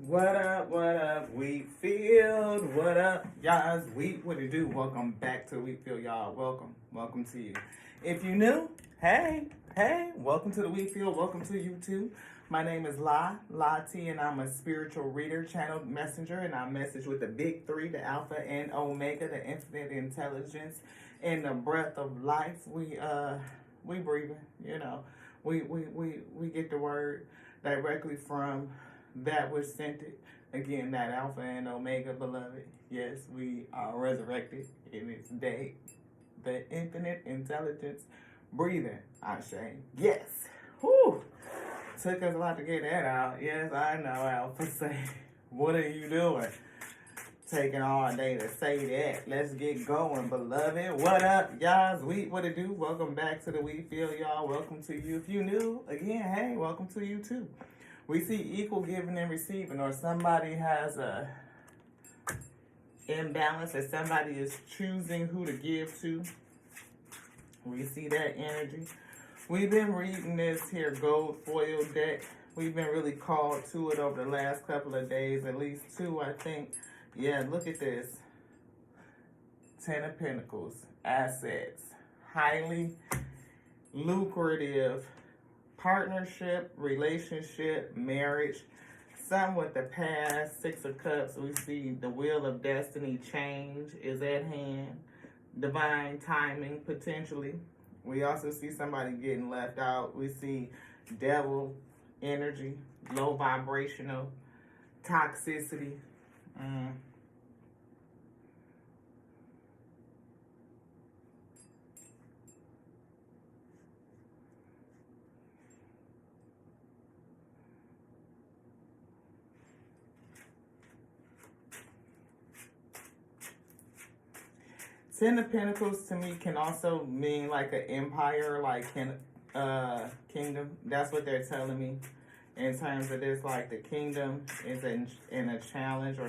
What up, Wheatfield? What up, y'all? What it do? Welcome back to Wheatfield, y'all. Welcome to you. If you new, hey, welcome to the Wheatfield. Welcome to you too. My name is La T, and I'm a spiritual reader, channel messenger, and I message with the big three, the Alpha and Omega, the infinite intelligence, and the breath of life. We breathing, you know. We get the word directly from that which sent it. Again, that Alpha and Omega, beloved. Yes, we are resurrected in this day. The infinite intelligence breathing, I say. Yes. Whew. Took us a lot to get that out. Yes, I know, Alpha say. What are you doing? Taking all day to say that. Let's get going, beloved. What up, y'all? What it do? Welcome back to the Wheatfield, y'all. Welcome to you. If you new, again, hey, welcome to you too. We see equal giving and receiving, or somebody has a imbalance, or somebody is choosing who to give to. We see that energy. We've been reading this here gold foil deck. We've been really called to it over the last couple of days, at least two, I think. Yeah, look at this. 10 of Pentacles, assets, highly lucrative partnership, relationship, marriage, some with the past. 6 of Cups, we see the wheel of destiny change is at hand. Divine timing, potentially. We also see somebody getting left out. We see devil energy, low vibrational, toxicity. 10 of Pentacles to me can also mean like an empire, like kingdom. That's what they're telling me in terms of this. Like the kingdom is in a challenge, or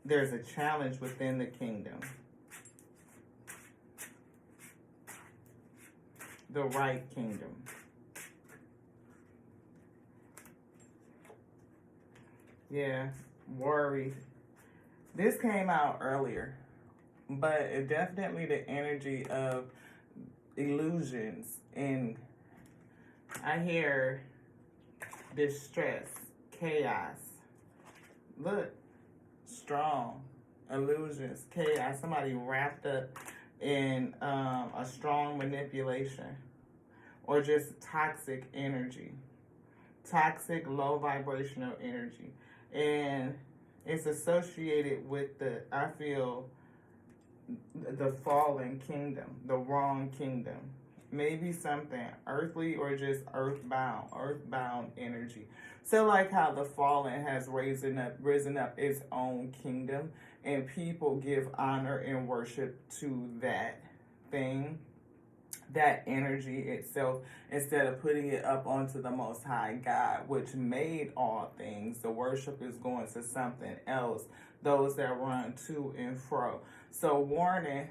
there's a challenge within the kingdom. The right kingdom. Yeah, worried. This came out earlier, but it definitely the energy of illusions, and I hear distress, chaos. Look, strong, illusions, chaos. Somebody wrapped up in a strong manipulation, or just toxic energy, toxic, low vibrational energy, and it's associated with I feel, the fallen kingdom, the wrong kingdom. Maybe something earthly or just earthbound energy. So like how the fallen has risen up its own kingdom, and people give honor and worship to that thing, that energy itself, instead of putting it up onto the Most High God, which made all things. The worship is going to something else, those that run to and fro. So warning,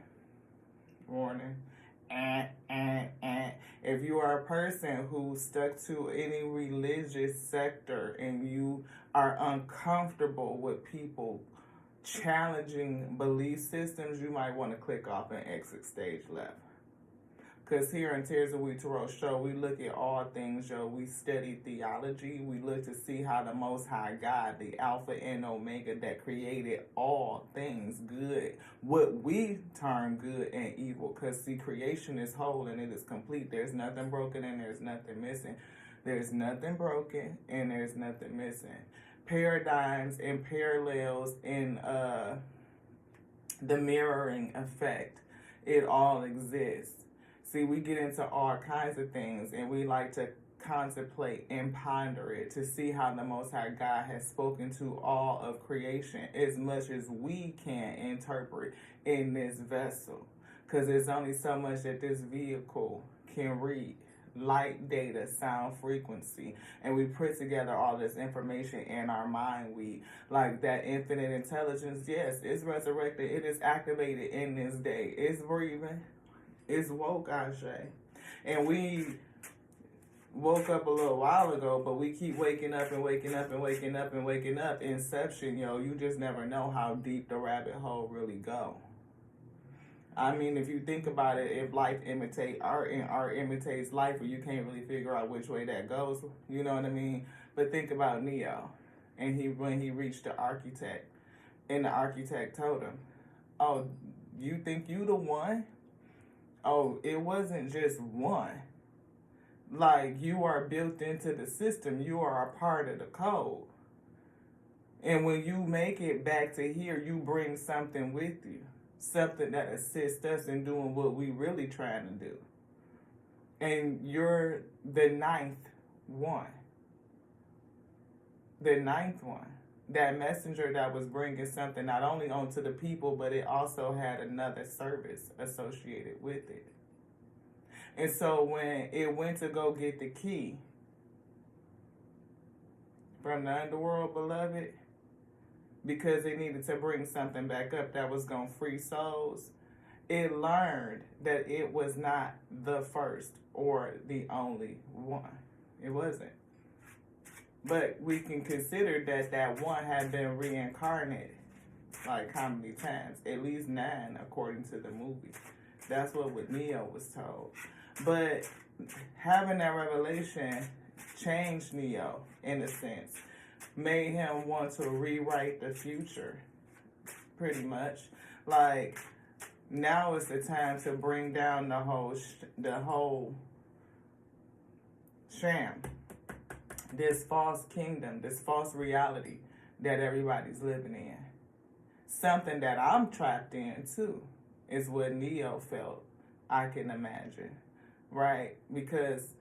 if you are a person who's stuck to any religious sector and you are uncomfortable with people challenging belief systems, you might want to click off and exit stage left. Because here in Tears of Wheat Tarot Show, we look at all things, yo. We study theology. We look to see how the Most High God, the Alpha and Omega that created all things good, what we term good and evil. Because, see, creation is whole and it is complete. There's nothing broken and there's nothing missing. There's nothing broken and there's nothing missing. Paradigms and parallels in the mirroring effect. It all exists. See, we get into all kinds of things, and we like to contemplate and ponder it to see how the Most High God has spoken to all of creation as much as we can interpret in this vessel. Because there's only so much that this vehicle can read. Light, data, sound, frequency. And we put together all this information in our mind. Like that infinite intelligence, yes, it's resurrected. It is activated in this day. It's breathing. It's woke, I say. And we woke up a little while ago, but we keep waking up and waking up and waking up and waking up. Inception, yo, you just never know how deep the rabbit hole really go. I mean, if you think about it, if life imitates art and art imitates life, or you can't really figure out which way that goes, you know what I mean? But think about Neo, and when he reached the architect, and the architect told him, "Oh, you think you the one? Oh, it wasn't just one. Like, you are built into the system. You are a part of the code. And when you make it back to here, you bring something with you. Something that assists us in doing what we really trying to do. And you're the ninth one. The ninth one. That messenger that was bringing something not only onto the people, but it also had another service associated with it. And so when it went to go get the key from the underworld, beloved, because it needed to bring something back up that was going to free souls, it learned that it was not the first or the only one. It wasn't. But we can consider that that one had been reincarnated, like how many times? At least 9, according to the movie. That's what Neo was told. But having that revelation changed Neo, in a sense. Made him want to rewrite the future, pretty much. Like, now is the time to bring down the whole sham. This false kingdom, this false reality that everybody's living in. Something that I'm trapped in, too, is what Neo felt, I can imagine. Right? Because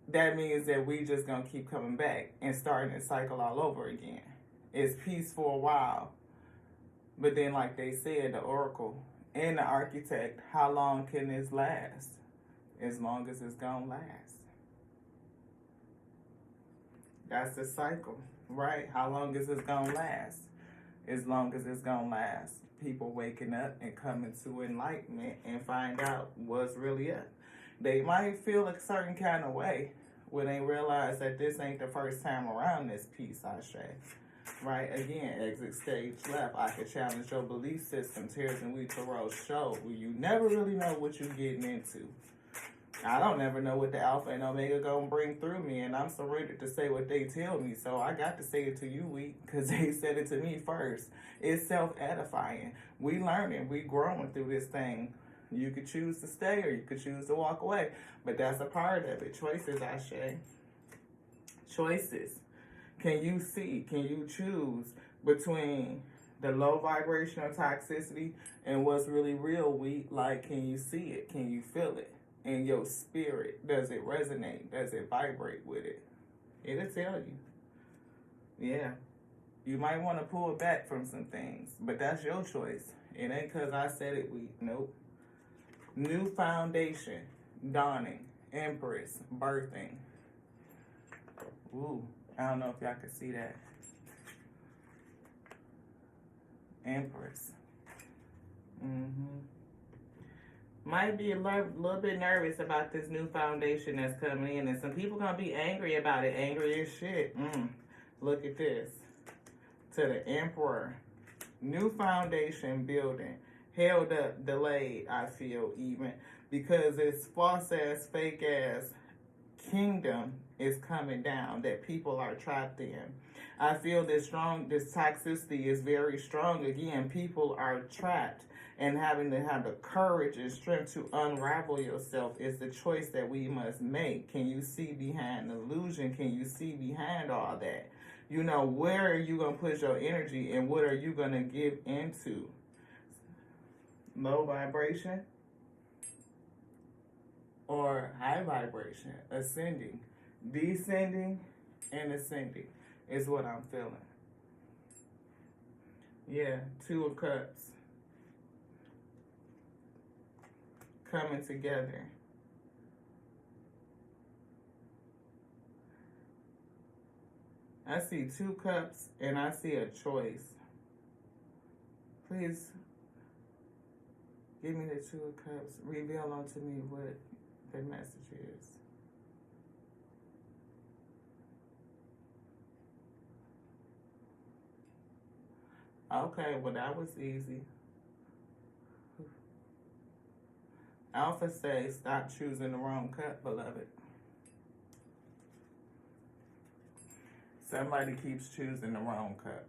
that means that we just gonna keep coming back and starting the cycle all over again. It's peace for a while, but then, like they said, the oracle and the architect, how long can this last? As long as it's gonna last. That's the cycle, right? How long is this gonna last? As long as it's gonna last. People waking up and coming to enlightenment and find out what's really up. They might feel a certain kind of way when they realize that this ain't the first time around this piece, I say. Right? Again, exit stage left. I can challenge your belief system. Tears and We Tarot show where you never really know what you're getting into. I don't never know what the Alpha and Omega gonna bring through me, and I'm surrendered to say what they tell me. So I got to say it to you, because they said it to me first. It's self-edifying. We learning, we growing through this thing. You could choose to stay or you could choose to walk away. But that's a part of it. Choices, I say. Choices. Can you see? Can you choose between the low vibrational toxicity and what's really real? Like, can you see it? Can you feel it? In your spirit, does it resonate? Does it vibrate with it? It'll tell you. Yeah. You might want to pull back from some things, but that's your choice. It ain't because I said it, nope. New foundation, dawning, empress, birthing. Ooh, I don't know if y'all can see that. Empress. Might be a little bit nervous about this new foundation that's coming in, and some people gonna be angry about it, angry as shit. Look at this. To the Emperor. New foundation building. Held up, delayed, I feel, even, because this false ass, fake ass kingdom is coming down that people are trapped in. I feel this toxicity is very strong. Again, people are trapped, and having to have the courage and strength to unravel yourself is the choice that we must make. Can you see behind the illusion? Can you see behind all that? You know, where are you going to put your energy, and what are you going to give into? Low vibration or high vibration, ascending, descending, and ascending is what I'm feeling. Yeah, 2 of Cups coming together. I see 2 cups and I see a choice. Please give me the 2 of Cups. Reveal unto me what the message is. Okay, well, that was easy. Alpha says, stop choosing the wrong cup, beloved. Somebody keeps choosing the wrong cup.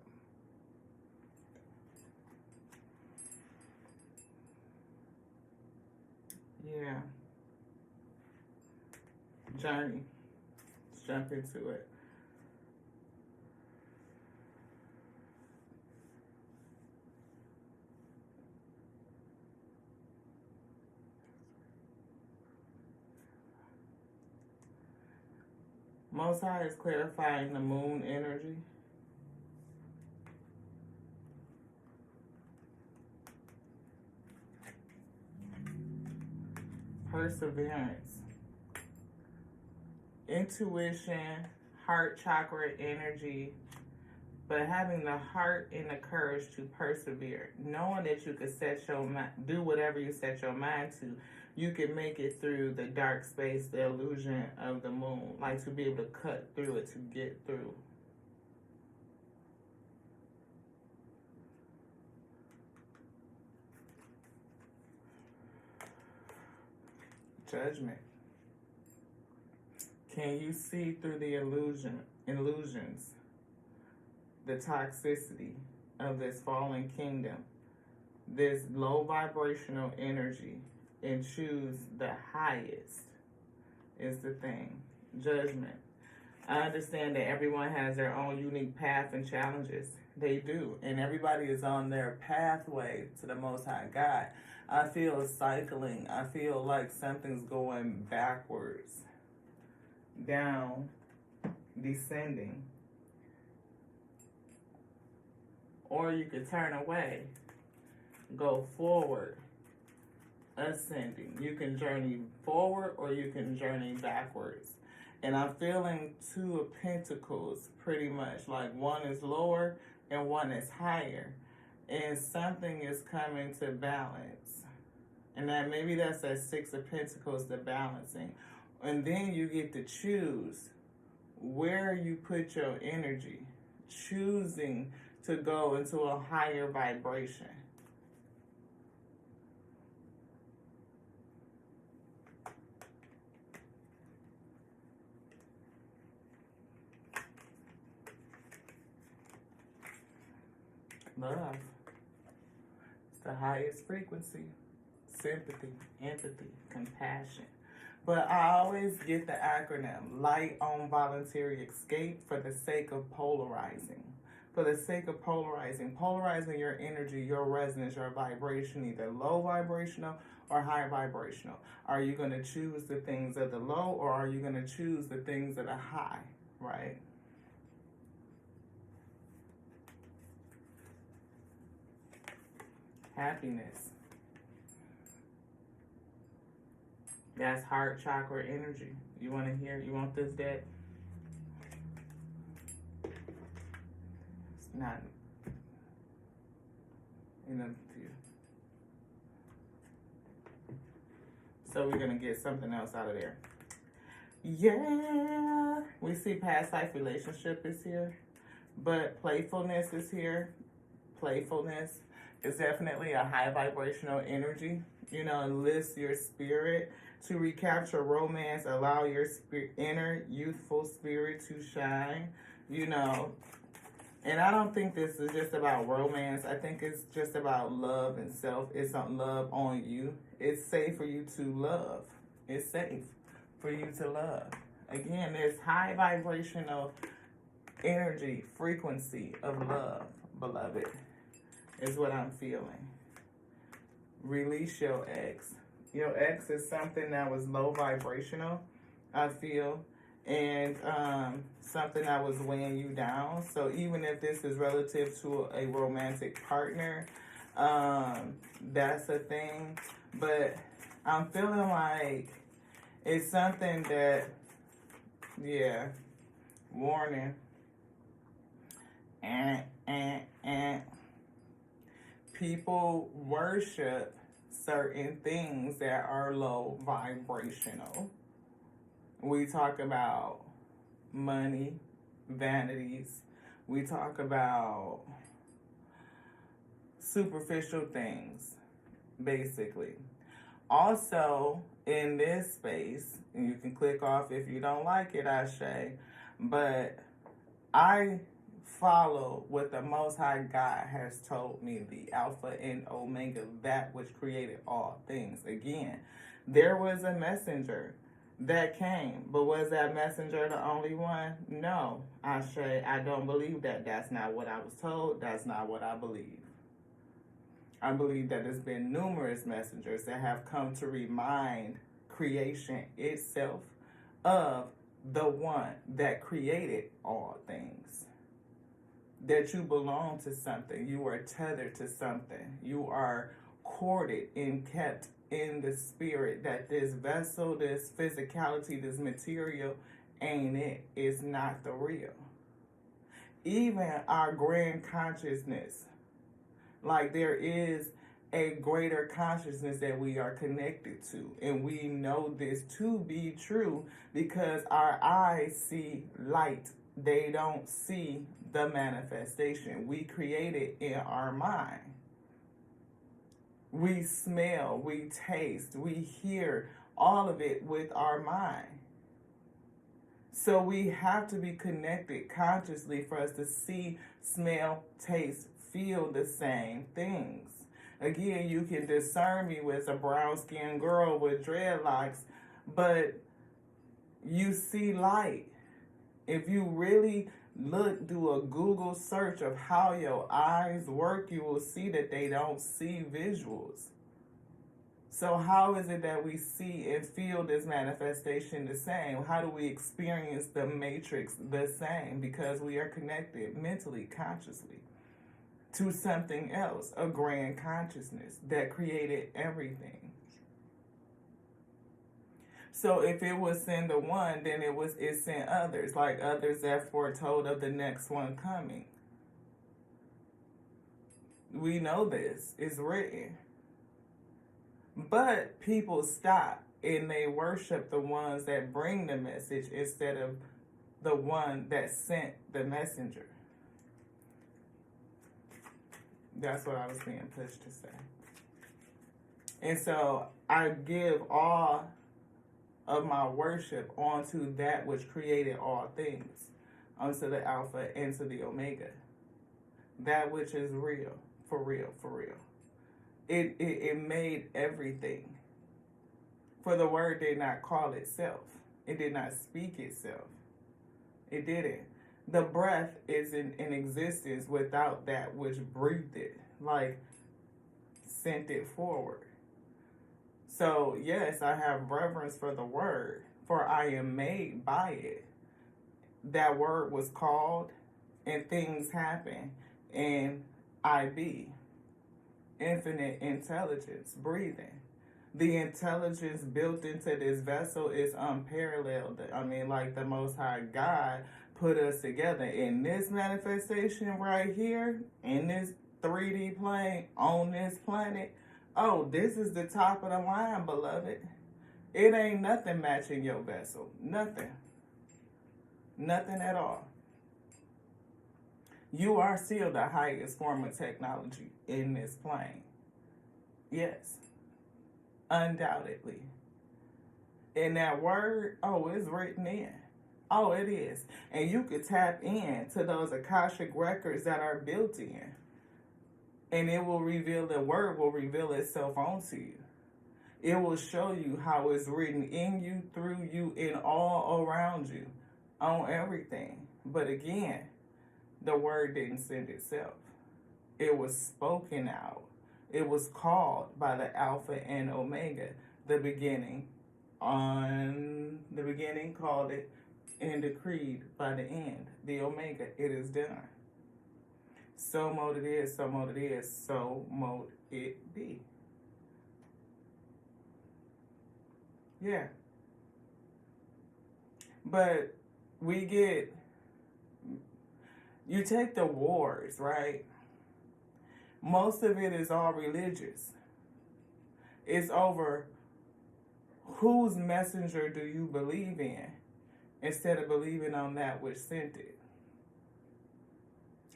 Yeah. Journey. Let's jump into it. Most High is clarifying the moon energy. Perseverance. Intuition, heart chakra energy, but having the heart and the courage to persevere, knowing that you could set your mind, do whatever you set your mind to, you can make it through the dark space, the illusion of the moon, like to be able to cut through it, to get through. Judgment. Can you see through the illusions, the toxicity of this fallen kingdom, this low vibrational energy, and choose the highest is the thing. Judgment. I understand that everyone has their own unique path and challenges. They do. And everybody is on their pathway to the Most High God. I feel cycling. I feel like something's going backwards, down, descending. Or you could turn away, go forward, ascending. You can journey forward or you can journey backwards. And I'm feeling two of pentacles pretty much, like one is lower and one is higher. And something is coming to balance. And that maybe that's that six of pentacles, the balancing. And then you get to choose where you put your energy, choosing to go into a higher vibration. Love. It's the highest frequency. Sympathy, empathy, compassion. But I always get the acronym, light on voluntary escape, for the sake of polarizing. For the sake of polarizing your energy, your resonance, your vibration, either low vibrational or high vibrational. Are you going to choose the things of the low, or are you going to choose the things that are high, right? Happiness. That's heart chakra energy. You want to hear? You want this deck? It's not enough to you. So we're going to get something else out of there. Yeah. We see past life relationship is here. But playfulness is here. Playfulness is definitely a high vibrational energy. You know, enlist your spirit to recapture romance, allow your inner youthful spirit to shine, you know. And I don't think this is just about romance. I think it's just about love and self. It's on love on you. It's safe for you to love. It's safe for you to love. Again, there's high vibrational energy, frequency of love, beloved, is what I'm feeling. Release your ex. Your ex is something that was low vibrational, I feel, and something that was weighing you down. So even if this is relative to a romantic partner, that's a thing. But I'm feeling like it's something that, yeah, warning. People worship certain things that are low vibrational. We talk about money, vanities. We talk about superficial things, basically. Also, in this space, and you can click off if you don't like it, Ashe, but I follow what the Most High God has told me, the Alpha and Omega, that which created all things. Again, there was a messenger that came, but was that messenger the only one? No, Ashe, I don't believe that. That's not what I was told. That's not what I believe. I believe that there's been numerous messengers that have come to remind creation itself of the one that created all things. That you belong to something. You are tethered to something. You are courted and kept in the spirit. That this vessel, this physicality, this material ain't it. It's not the real. Even our grand consciousness, like there is a greater consciousness that we are connected to. And we know this to be true because our eyes see light. They don't see the manifestation. We create it in our mind. We smell, we taste, we hear all of it with our mind. So we have to be connected consciously for us to see, smell, taste, feel the same things. Again, you can discern me with a brown-skinned girl with dreadlocks, but you see light. If you really do a Google search of how your eyes work, you will see that they don't see visuals. So how is it that we see and feel this manifestation the same? How do we experience the matrix the same? Because we are connected mentally, consciously, to something else, a grand consciousness that created everything. So if it was send the one, then it sent others, like others that foretold of the next one coming. We know this, it's written. But people stop and they worship the ones that bring the message instead of the one that sent the messenger. That's what I was being pushed to say. And so I give all of my worship onto that which created all things, onto the Alpha and to the Omega. That which is real, for real, for real. It made everything. For the word did not call itself. It did not speak itself. It didn't. The breath is in existence without that which breathed it, like sent it forward. So yes, I have reverence for the word, for I am made by it. That word was called and things happen, and I be. Infinite intelligence, breathing. The intelligence built into this vessel is unparalleled. I mean, like the Most High God put us together in this manifestation right here, in this 3D plane, on this planet. Oh, this is the top of the line, beloved. It ain't nothing matching your vessel. Nothing. Nothing at all. You are still the highest form of technology in this plane. Yes. Undoubtedly. And that word, oh, it's written in. Oh, it is. And you could tap in to those Akashic records that are built in. And it will reveal, the word will reveal itself onto you. It will show you how it's written in you, through you, and all around you, on everything. But again, the word didn't send itself. It was spoken out. It was called by the Alpha and Omega. The beginning called it and decreed by the end. The Omega, it is done. So mote it is, so mote it is, so mote it be. Yeah. But you take the wars, right? Most of it is all religious. It's over whose messenger do you believe in instead of believing on that which sent it.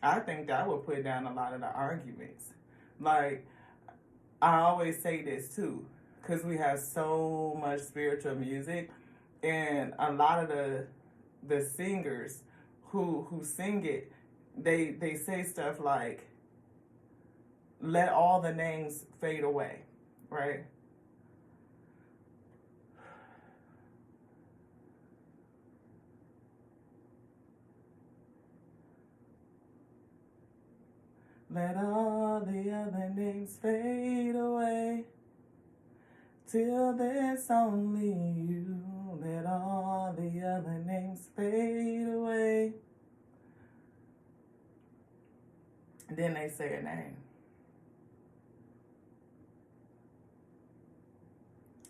I think that would put down a lot of the arguments. Like, I always say this too, because we have so much spiritual music, and a lot of the singers who sing it, they say stuff like, "Let all the names fade away," right? Let all the other names fade away till there's only you. Let all the other names fade away. Then they say a name.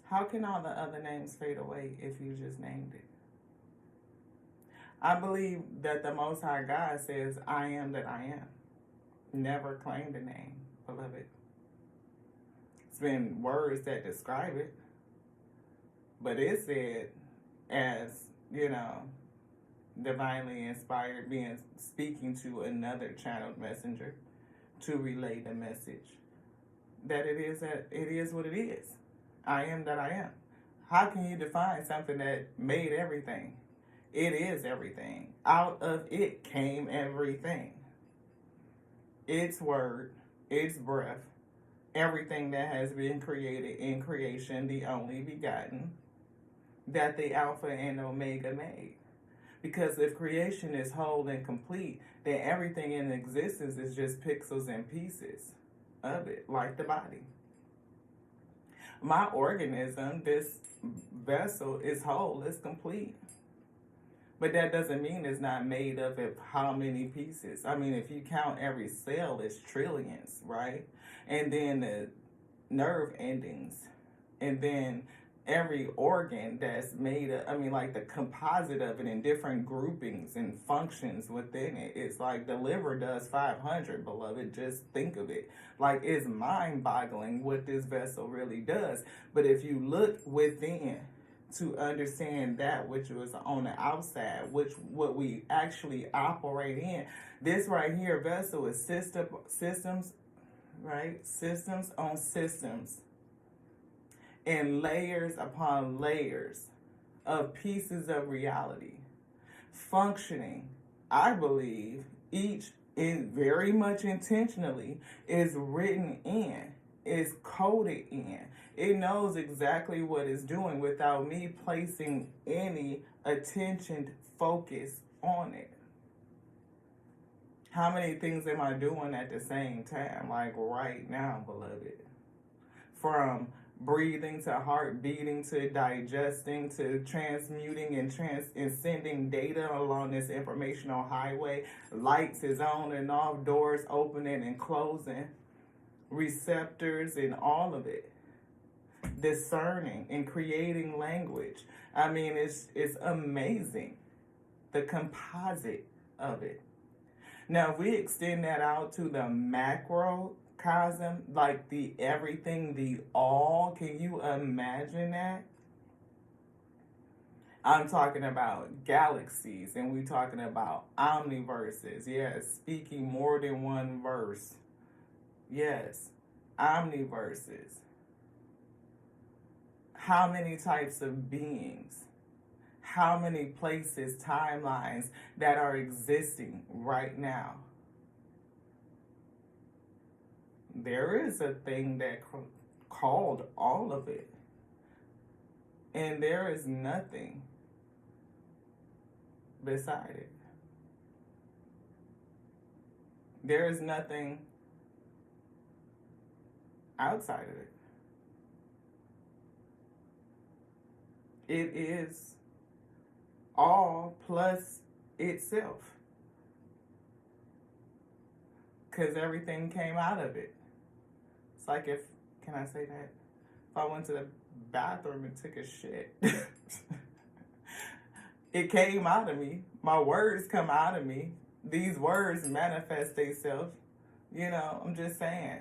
How can all the other names fade away if you just named it? I believe that the Most High God says, "I am that I am." Never claimed a name, beloved. It's been words that describe it, but it said, as, divinely inspired, being speaking to another channeled messenger to relay the message, that it is what it is. I am that I am. How can you define something that made everything? It is everything. Out of it came everything. Its word, its breath, everything that has been created in creation, the only begotten, that the Alpha and Omega made. Because if creation is whole and complete, then everything in existence is just pixels and pieces of it, like the body. My organism, this vessel, is whole, it's complete. But that doesn't mean it's not made up of how many pieces. I mean, if you count every cell, it's trillions, right? And then the nerve endings, and then every organ that's made up, like the composite of it in different groupings and functions within it. It's like the liver does 500, beloved. Just think of it. Like, it's mind-boggling what this vessel really does. But if you look within to understand that which was on the outside, what we actually operate in, this right here vessel is systems, right? Systems on systems, and layers upon layers of pieces of reality functioning. I believe each, in very much intentionally, is written in, is coded in. It knows exactly what it's doing without me placing any attention, focus on it. How many things am I doing at the same time? Like right now, beloved. From breathing to heart beating to digesting to transmuting and sending data along this informational highway. Lights is on and off, doors opening and closing, receptors and all of it. Discerning and creating language. It's amazing, the composite of it. Now, if we extend that out to the macrocosm, like the everything, the all, can you imagine that? I'm talking about galaxies, and we're talking about omniverses. Yes, speaking more than one verse. Yes, omniverses. How many types of beings? How many places, timelines that are existing right now? There is a thing that called all of it. And there is nothing beside it. There is nothing outside of it. It is all plus itself. Because everything came out of it. It's like can I say that? If I went to the bathroom and took a shit, it came out of me. My words come out of me. These words manifest themselves. I'm just saying.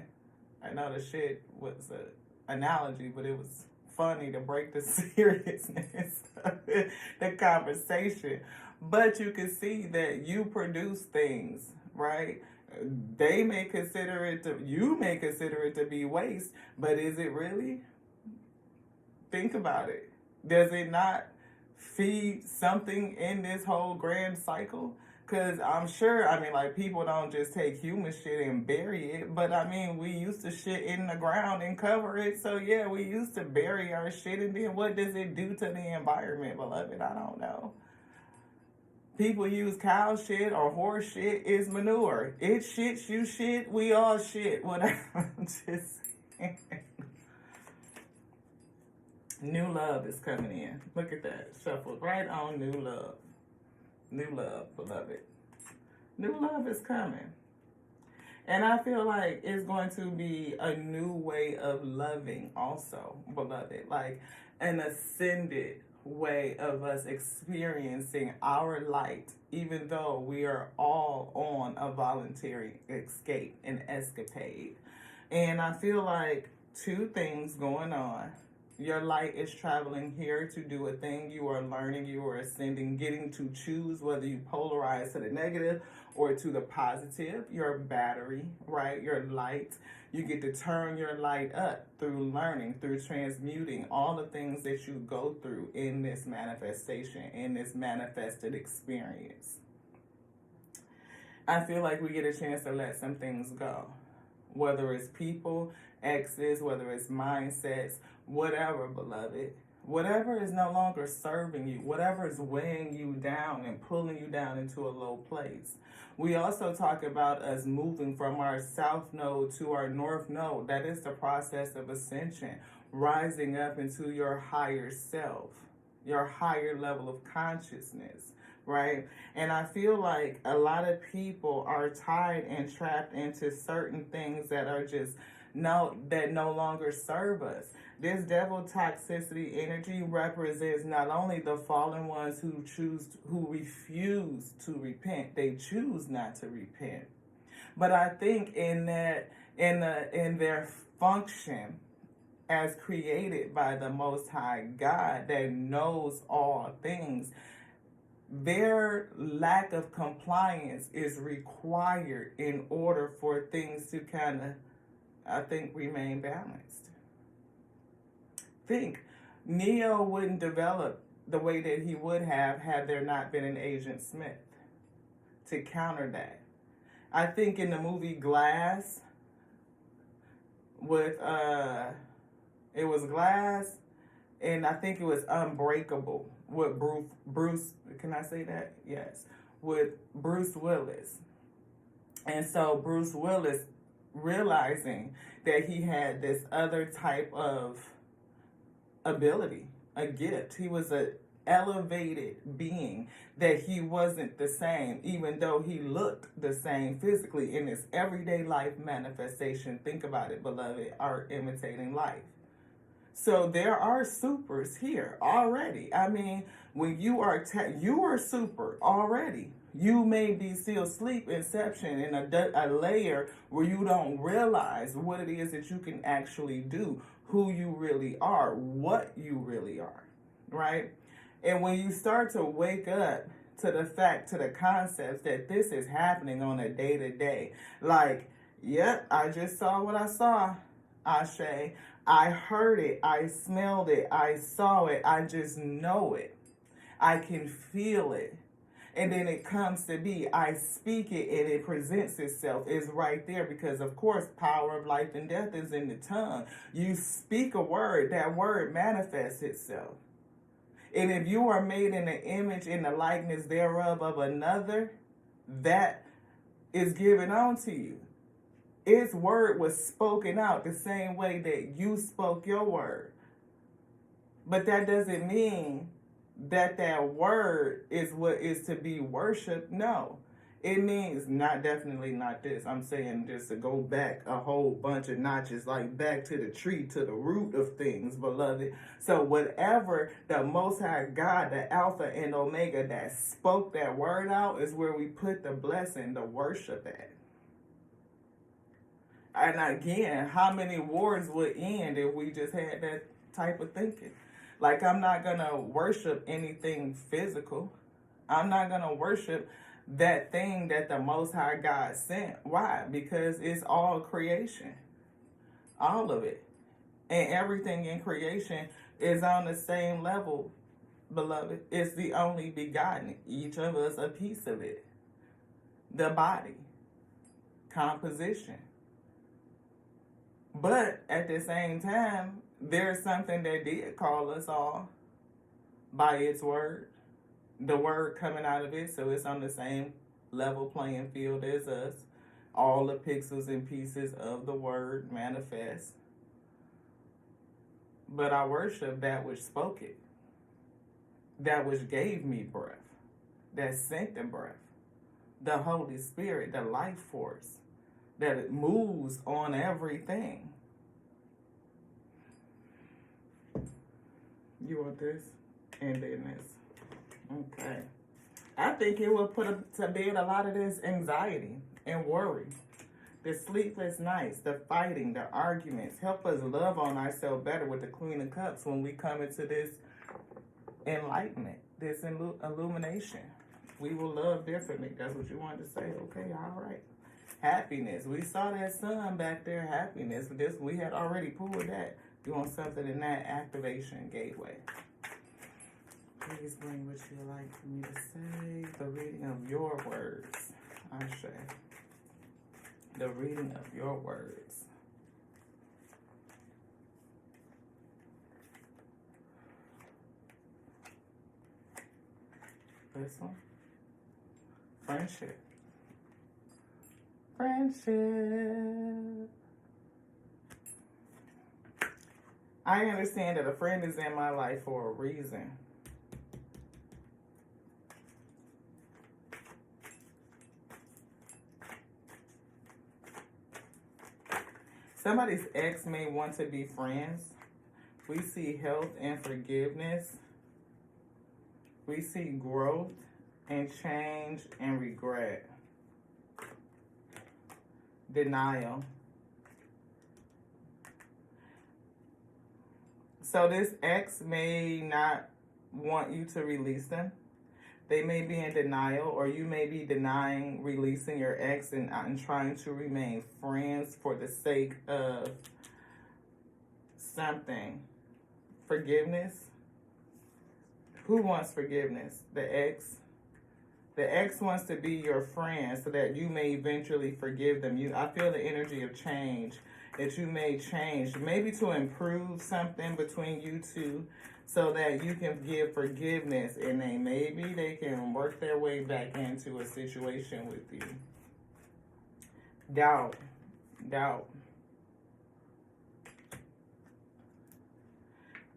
I know the shit was an analogy, but it was funny to break the seriousness of the conversation. But you can see that you produce things, right? They may consider it to, you may consider it to be waste, but is it really? Think about it. Does it not feed something in this whole grand cycle? Because I'm sure, I mean, like, people don't just take human shit and bury it, but I mean, we used to shit in the ground and cover it. So, yeah, we used to bury our shit, and then what does it do to the environment, beloved? I don't know. People use cow shit or horse shit is manure. It shits, you shit, we all shit. Whatever. I'm just saying. New love is coming in. Look at that. Shuffled right on new love. New love, beloved. New love is coming. And I feel like it's going to be a new way of loving also, beloved. Like an ascended way of us experiencing our light, even though we are all on a voluntary escape and escapade. And I feel like two things going on. Your light is traveling here to do a thing. You are learning, you are ascending, getting to choose whether you polarize to the negative or to the positive. Your battery, right? Your light. You get to turn your light up through learning, through transmuting all the things that you go through in this manifestation, in this manifested experience. I feel like we get a chance to let some things go. Whether it's people, exes, whether it's mindsets, whatever, beloved. Whatever is no longer serving you, whatever is weighing you down and pulling you down into a low place. We also talk about us moving from our south node to our north node. That is the process of ascension, rising up into your higher self, your higher level of consciousness, right? And I feel like a lot of people are tied and trapped into certain things that are just no longer serve us. This devil toxicity energy represents not only the fallen ones who refuse to repent, they choose not to repent. But I think in their function as created by the Most High God that knows all things, their lack of compliance is required in order for things to kind of, I think, remain balanced. Think, Neo wouldn't develop the way that he would have had there not been an Agent Smith to counter that. I think in the movie Glass, with it was Glass, and I think it was Unbreakable with Bruce. Can I say that? Yes, with Bruce Willis. And so Bruce Willis, realizing that he had this other type of ability, a gift. He was an elevated being, that he wasn't the same, even though he looked the same physically in his everyday life manifestation. Think about it, beloved, art imitating life. So there are supers here already. I mean, when you are you are super already. You may be still sleep inception in a layer where you don't realize what it is that you can actually do, who you really are, what you really are, right? And when you start to wake up to the fact, to the concepts that this is happening on a day-to-day, like, yep, I just saw what I saw, Ashe. I heard it, I smelled it, I saw it, I just know it. I can feel it. And then it comes to be, I speak it and it presents itself. It's right there because, of course, power of life and death is in the tongue. You speak a word, that word manifests itself. And if you are made in the image and the likeness thereof of another, that is given unto you. Its word was spoken out the same way that you spoke your word. But that doesn't mean that word is what is to be worshipped. No. It means definitely not this. I'm saying just to go back a whole bunch of notches, like back to the tree, to the root of things, beloved. So whatever the Most High God, the Alpha and Omega that spoke that word out, is where we put the blessing, the worship at. And again, how many wars would end if we just had that type of thinking? Like, I'm not going to worship anything physical. I'm not going to worship that thing that the Most High God sent. Why? Because it's all creation. All of it. And everything in creation is on the same level, beloved. It's the only begotten. Each of us a piece of it. The body. Composition. But at the same time, there's something that did call us all by its word. The word coming out of it, so it's on the same level playing field as us. All the pixels and pieces of the word manifest. But I worship that which spoke it, that which gave me breath, that sent the breath, the Holy Spirit, the life force, that it moves on everything. You want this? And then this. Okay. I think it will put to bed a lot of this anxiety and worry. The sleepless nights, the fighting, the arguments. Help us love on ourselves better with the Queen of Cups when we come into this enlightenment, this illumination. We will love differently. That's what you wanted to say. Okay, all right. Happiness. We saw that sun back there. Happiness. This we had already pulled that. You want something in that activation gateway. Please bring what you would like for me to say. The reading of your words. Ashe. The reading of your words. This one. Friendship. Friendship. I understand that a friend is in my life for a reason. Somebody's ex may want to be friends. We see health and forgiveness. We see growth and change and regret. Denial. So this ex may not want you to release them. They may be in denial, or you may be denying releasing your ex and trying to remain friends for the sake of something. Forgiveness. Who wants forgiveness? The ex. The ex wants to be your friend so that you may eventually forgive them. I feel the energy of change, that you may change, maybe to improve something between you two, so that you can give forgiveness, and maybe they can work their way back into a situation with you. Doubt.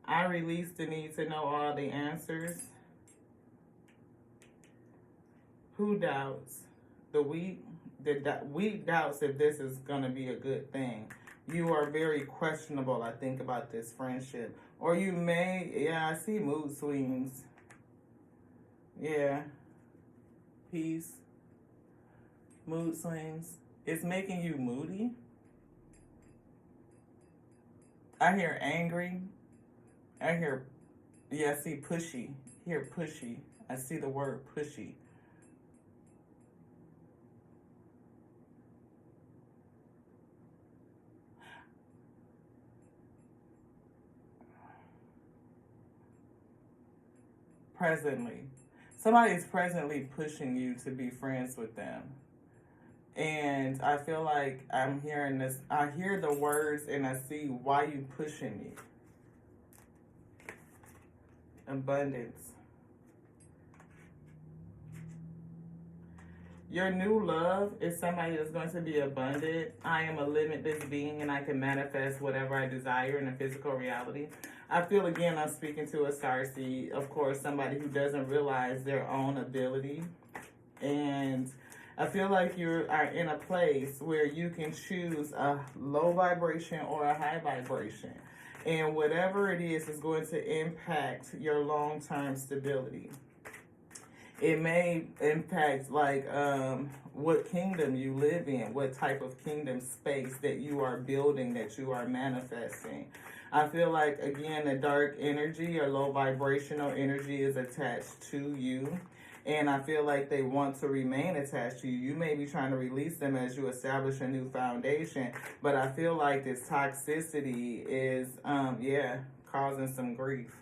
I release the need to know all the answers. Who doubts? The weak. The weak doubts if this is going to be a good thing. You are very questionable, I think, about this friendship. Or you may, I see mood swings. Yeah. Peace. Mood swings. It's making you moody. I hear angry. I see pushy. I hear pushy. I see the word pushy. Presently. Somebody is presently pushing you to be friends with them. And I feel like I'm hearing this. I hear the words and I see why you pushing me. Abundance. Your new love is somebody that's going to be abundant. I am a limitless being and I can manifest whatever I desire in a physical reality. I feel, again, I'm speaking to a starseed, of course, somebody who doesn't realize their own ability. And I feel like you are in a place where you can choose a low vibration or a high vibration. And whatever it is going to impact your long-term stability. It may impact, like, what kingdom you live in, what type of kingdom space that you are building, that you are manifesting. I feel like, again, the dark energy or low vibrational energy is attached to you. And I feel like they want to remain attached to you. You may be trying to release them as you establish a new foundation, but I feel like this toxicity is, causing some grief.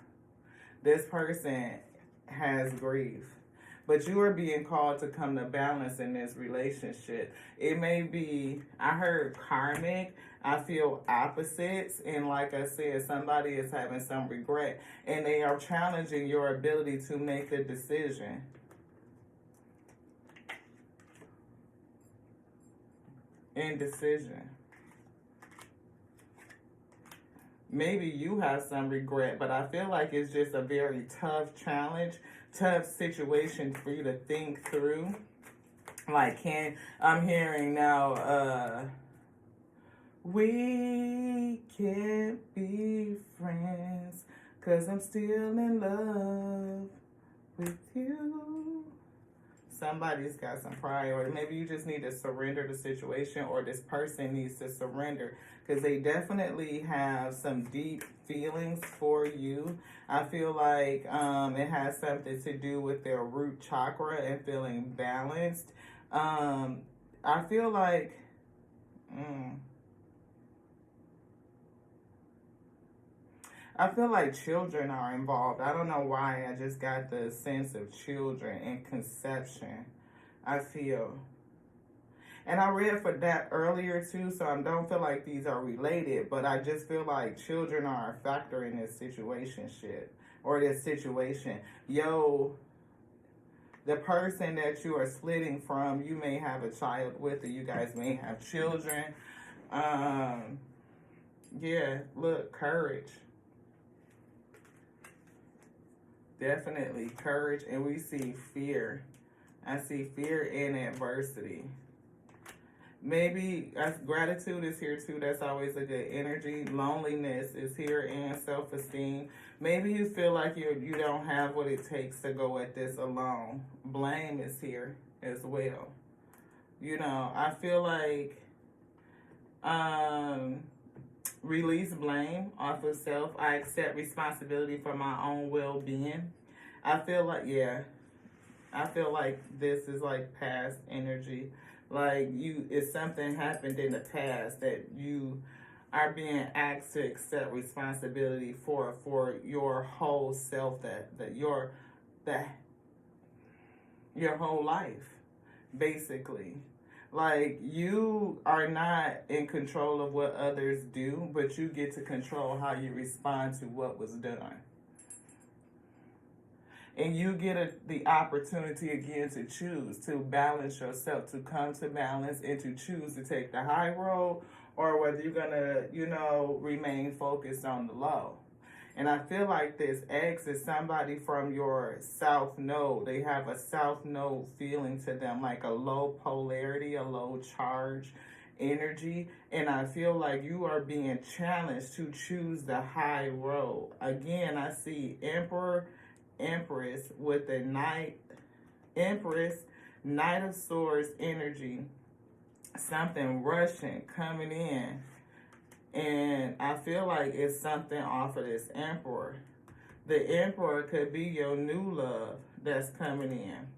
This person has grief. But you are being called to come to balance in this relationship. It may be, I heard karmic, I feel opposites. And like I said, somebody is having some regret. And they are challenging your ability to make a decision. Indecision. Maybe you have some regret, but I feel like it's just a very tough challenge, tough situation for you to think through. Like, I'm hearing now, we can't be friends, 'cause I'm still in love with you. Somebody's got some priority. Maybe you just need to surrender the situation, or this person needs to surrender, because they definitely have some deep feelings for you. I feel like it has something to do with their root chakra and feeling balanced. I feel like children are involved. I don't know why. I just got the sense of children and conception. I feel. And I read for that earlier too, so I don't feel like these are related, but I just feel like children are a factor in this situationship or this situation. The person that you are splitting from, you may have a child with, or you guys may have children. Look, courage. Definitely courage, and we see fear. I see fear and adversity. Maybe gratitude is here too. That's always a good energy. Loneliness is here, and self-esteem. Maybe you feel like you don't have what it takes to go at this alone. Blame is here as well. I feel like release blame off of self. I accept responsibility for my own well-being. I feel like this is like past energy. Like if something happened in the past that you are being asked to accept responsibility for your whole self, your whole life, basically. Like, you are not in control of what others do, but you get to control how you respond to what was done. And you get the opportunity again to choose to balance yourself, to come to balance, and to choose to take the high road, or whether you're going to, remain focused on the low. And I feel like this X is somebody from your south node. They have a south node feeling to them, like a low polarity, a low charge energy. And I feel like you are being challenged to choose the high road. Again, I see Empress with the Knight of Swords energy. Something rushing, coming in. And I feel like it's something off of this Emperor. The Emperor could be your new love that's coming in.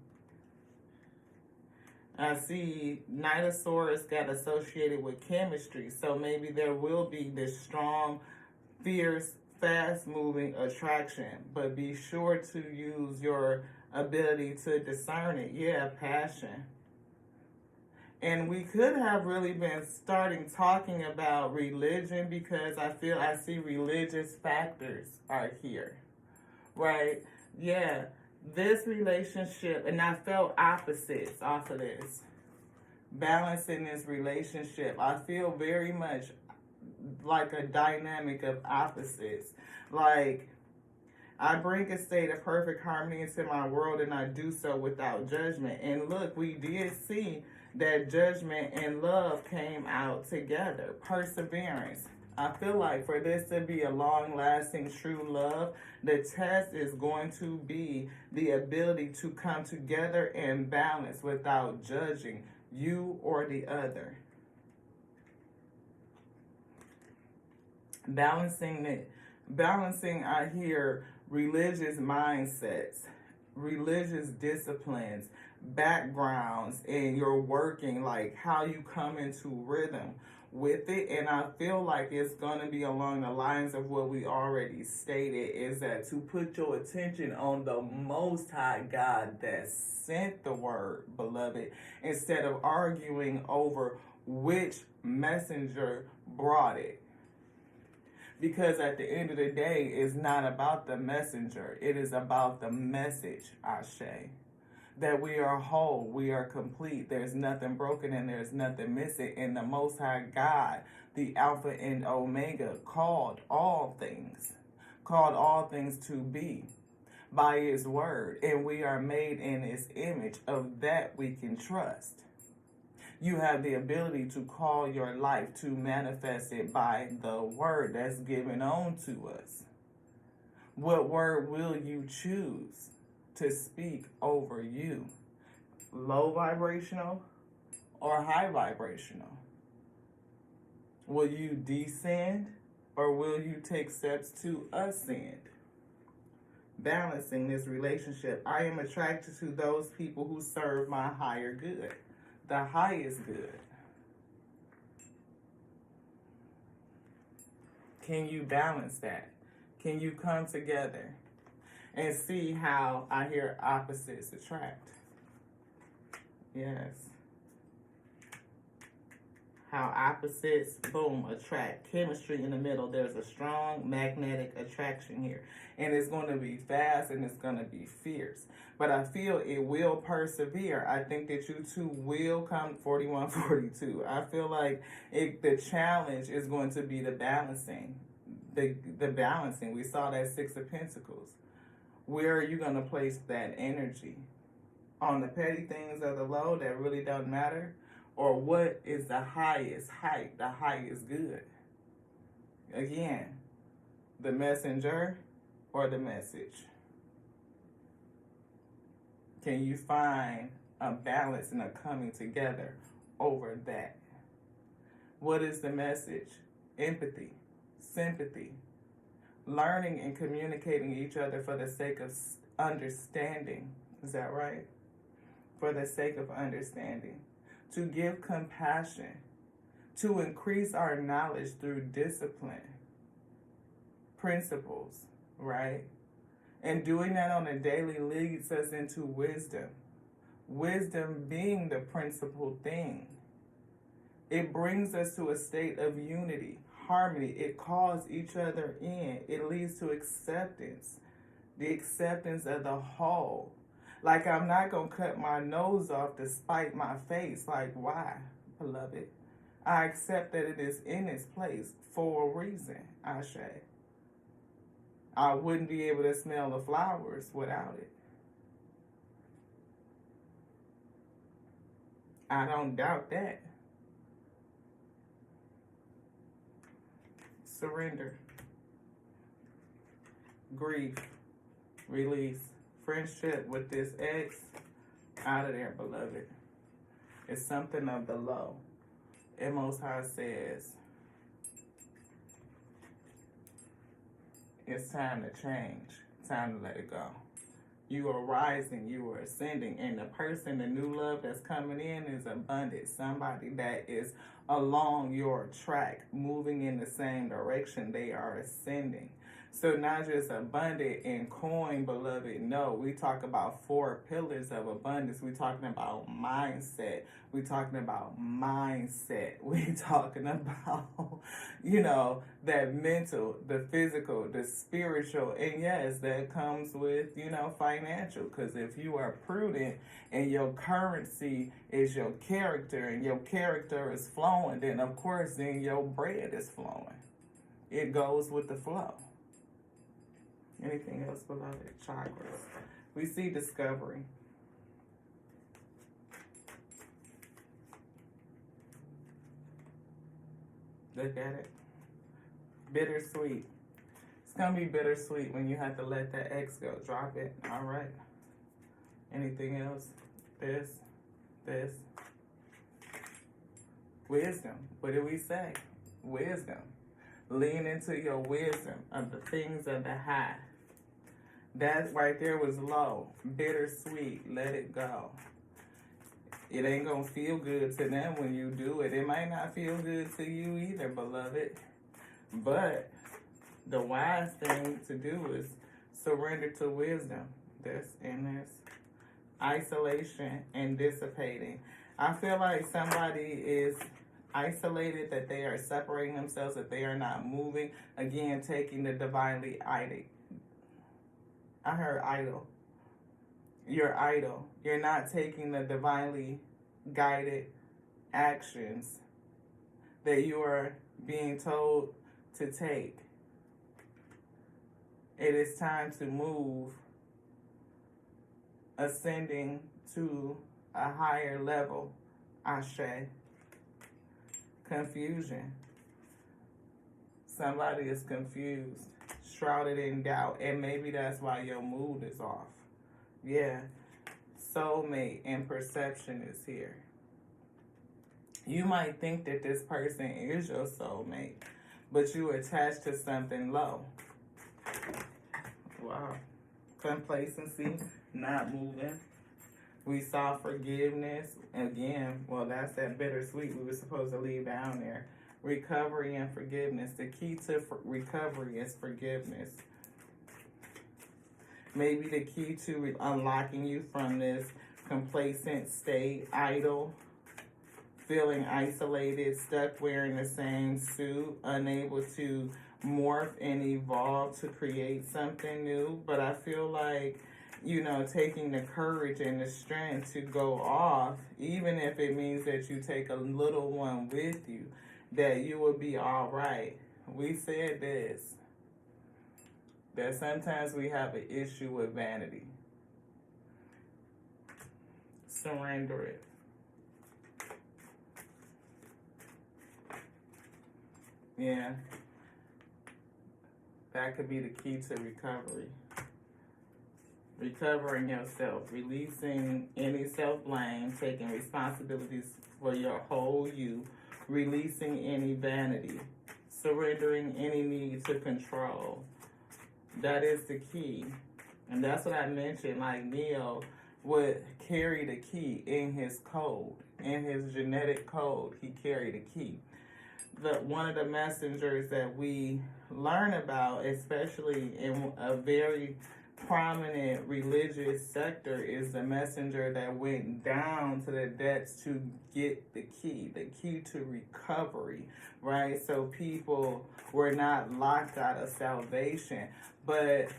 I see Knight of Swords got associated with chemistry. So maybe there will be this strong, fierce, fast-moving attraction. But be sure to use your ability to discern it. Yeah, passion. And we could have really been talking about religion, because I see religious factors are here, right? Yeah, this relationship, and I felt opposites off of this. Balancing this relationship, I feel very much like a dynamic of opposites. Like, I bring a state of perfect harmony into my world, and I do so without judgment. And look, we did see that judgment and love came out together. Perseverance. I feel like for this to be a long-lasting, true love, the test is going to be the ability to come together and balance without judging you or the other. Balancing, I hear religious mindsets. religious disciplines, backgrounds, and you're working, like how you come into rhythm with it. And I feel like it's going to be along the lines of what we already stated, is that to put your attention on the Most High God that sent the word, beloved, instead of arguing over which messenger brought it. Because at the end of the day, it's not about the messenger. It is about the message, Ashe. That we are whole, we are complete. There's nothing broken and there's nothing missing. And the Most High God, the Alpha and Omega, called all things to be by His word. And we are made in His image. Of that we can trust. You have the ability to call your life, to manifest it by the word that's given on to us. What word will you choose to speak over you? Low vibrational or high vibrational? Will you descend or will you take steps to ascend? Balancing this relationship. I am attracted to those people who serve my higher good. The highest good. Can you balance that? Can you come together and see how I hear opposites attract? Yes. How opposites, boom, attract. Chemistry in the middle. There's a strong magnetic attraction here. And it's going to be fast and it's going to be fierce. But I feel it will persevere. I think that you two will come 41, 42. I feel like the challenge is going to be the balancing. The balancing. We saw that Six of Pentacles. Where are you going to place that energy? On the petty things of the low that really don't matter? Or what is the highest height, the highest good? Again, the messenger or the message? Can you find a balance and a coming together over that? What is the message? Empathy, sympathy, learning and communicating each other for the sake of understanding. Is that right? For the sake of understanding. To give compassion, to increase our knowledge through discipline, principles, right? And doing that on a daily leads us into wisdom. Wisdom being the principal thing. It brings us to a state of unity, harmony. It calls each other in. It leads to acceptance, the acceptance of the whole. Like, I'm not going to cut my nose off to spite my face. Like, why, beloved? I accept that it is in its place for a reason, Ashe. I wouldn't be able to smell the flowers without it. I don't doubt that. Surrender. Grief. Release. Friendship with this ex, out of there, beloved. It's something of the low. And Most High says, it's time to change. Time to let it go. You are rising, you are ascending, and the person, the new love that's coming in is abundant. Somebody that is along your track, moving in the same direction. They are ascending. So not just abundant in coin, beloved. No, we talk about 4 pillars of abundance. We're talking about mindset. We're talking about mindset. We're talking about, that mental, the physical, the spiritual. And yes, that comes with, financial. Because if you are prudent and your currency is your character and your character is flowing, then of course, then your bread is flowing. It goes with the flow. Anything else, beloved? Chakras. We see discovery. Look at it. Bittersweet. It's going to be bittersweet when you have to let that ex go. Drop it. All right. Anything else? This. Wisdom. What did we say? Wisdom. Lean into your wisdom of the things of the high. That right there was low. Bittersweet. Let it go. It ain't going to feel good to them when you do it. It might not feel good to you either, beloved. But the wise thing to do is surrender to wisdom. This and this. Isolation and dissipating. I feel like somebody is isolated, that they are separating themselves, that they are not moving. Again, taking the divinely idle. I heard idle. You're idle. You're not taking the divinely guided actions that you are being told to take. It is time to move, ascending to a higher level. Ashe. Confusion. Somebody is confused, shrouded in doubt, and maybe that's why your mood is off. Yeah. Soulmate and perception is here. You might think that this person is your soulmate, but you attached to something low. Wow. Complacency, not moving. We saw forgiveness. Again, well, that's that bittersweet we were supposed to leave down there. Recovery and forgiveness. The key to recovery is forgiveness. Maybe the key to unlocking you from this complacent state, idle, feeling isolated, stuck wearing the same suit, unable to morph and evolve to create something new. But I feel like, you know, taking the courage and the strength to go off, even if it means that you take a little one with you, that you will be all right. We said this, that sometimes we have an issue with vanity. Surrender it. Yeah. That could be the key to recovery. Recovering yourself, releasing any self-blame, taking responsibilities for your whole you, releasing any vanity, surrendering any need to control. That is the key. And that's what I mentioned, like Neo would carry the key in his code, in his genetic code, he carried a key. One of the messengers that we learn about, especially in a very prominent religious sector, is the messenger that went down to the depths to get the key to recovery, right? So people were not locked out of salvation. But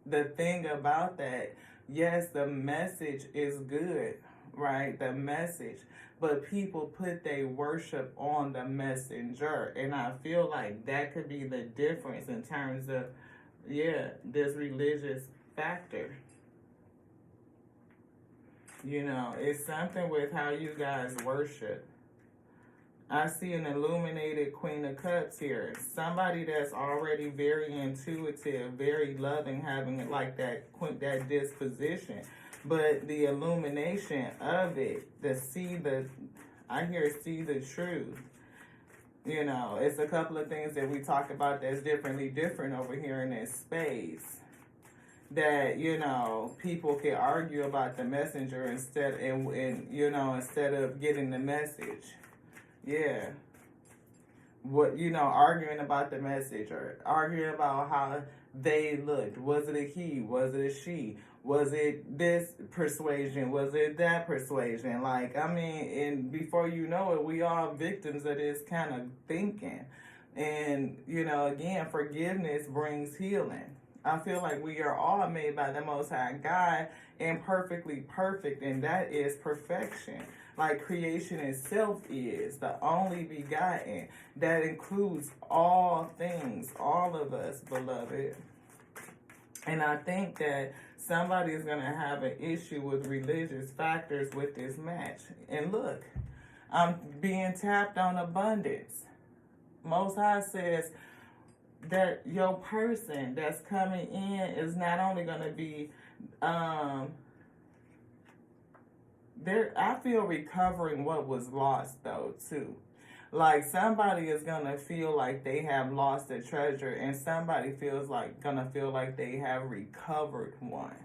the thing about that, yes, the message is good, right? The message. But people put their worship on the messenger. And I feel like that could be the difference in terms of, this religious factor. You know, it's something with how you guys worship. I see an illuminated Queen of Cups here. Somebody that's already very intuitive, very loving, having like that disposition. But the illumination of it, see the truth. You know, it's a couple of things that we talk about that's different over here in this space. That, you know, people can argue about the messenger instead of getting the message. Yeah. Arguing about the message or arguing about how they looked. Was it a he? Was it a she? Was it this persuasion? Was it that persuasion? Like, I mean, and before you know it, we all victims of this kind of thinking. And, you know, again, forgiveness brings healing. I feel like we are all made by the Most High God and perfectly perfect, and that is perfection. Like creation itself is the only begotten. That includes all things, all of us, beloved. And I think that somebody is going to have an issue with religious factors with this match. And look, I'm being tapped on abundance. Most High says that your person that's coming in is not only going to be I feel recovering what was lost though too. Like somebody is gonna feel like they have lost a treasure, and somebody gonna feel like they have recovered one.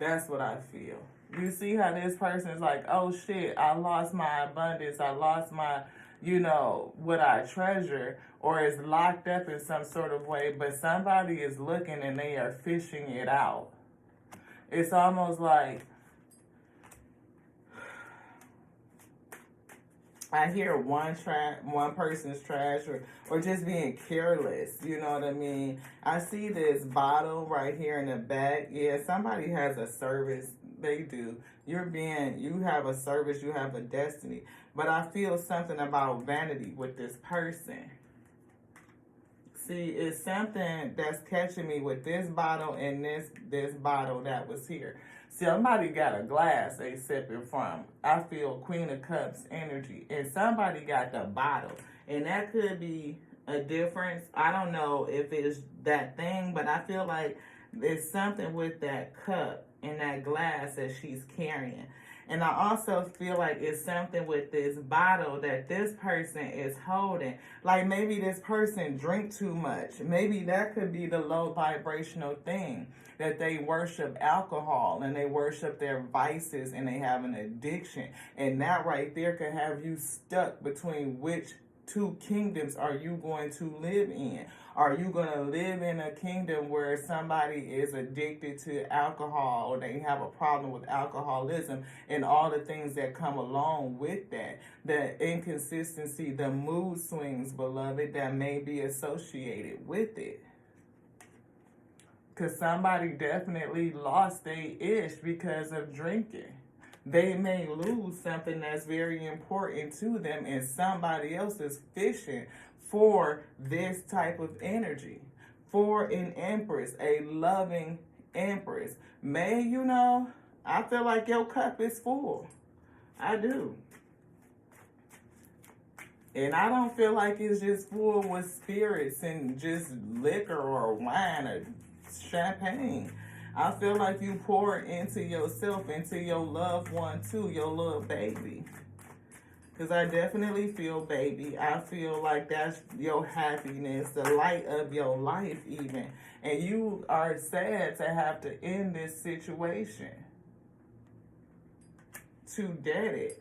That's what I feel. You see how this person is like, oh shit, I lost my abundance, I lost my, what I treasure, or is locked up in some sort of way, but somebody is looking and they are fishing it out. It's almost like I hear one person's trash, or just being careless. You know what I mean? I see this bottle right here in the back. Yeah, somebody has a service. They do. You have a service. You have a destiny. But I feel something about vanity with this person. See, it's something that's catching me with this bottle and this bottle that was here. Somebody got a glass they sipping from. I feel Queen of Cups energy. And somebody got the bottle. And that could be a difference. I don't know if it's that thing, but I feel like there's something with that cup and that glass that she's carrying. And I also feel like it's something with this bottle that this person is holding. Like maybe this person drink too much. Maybe that could be the low vibrational thing. That they worship alcohol and they worship their vices and they have an addiction. And that right there could have you stuck between which two kingdoms are you going to live in? Are you going to live in a kingdom where somebody is addicted to alcohol, or they have a problem with alcoholism and all the things that come along with that? The inconsistency, the mood swings, beloved, that may be associated with it. Because somebody definitely lost their ish because of drinking. They may lose something that's very important to them, and somebody else is fishing for this type of energy. For an empress, a loving empress. I feel like your cup is full. I do. And I don't feel like it's just full with spirits and just liquor or wine or champagne. I feel like you pour into yourself, into your loved one too, your little baby. Because I definitely feel baby. I feel like that's your happiness, the light of your life even. And you are sad to have to end this situation. To dead it.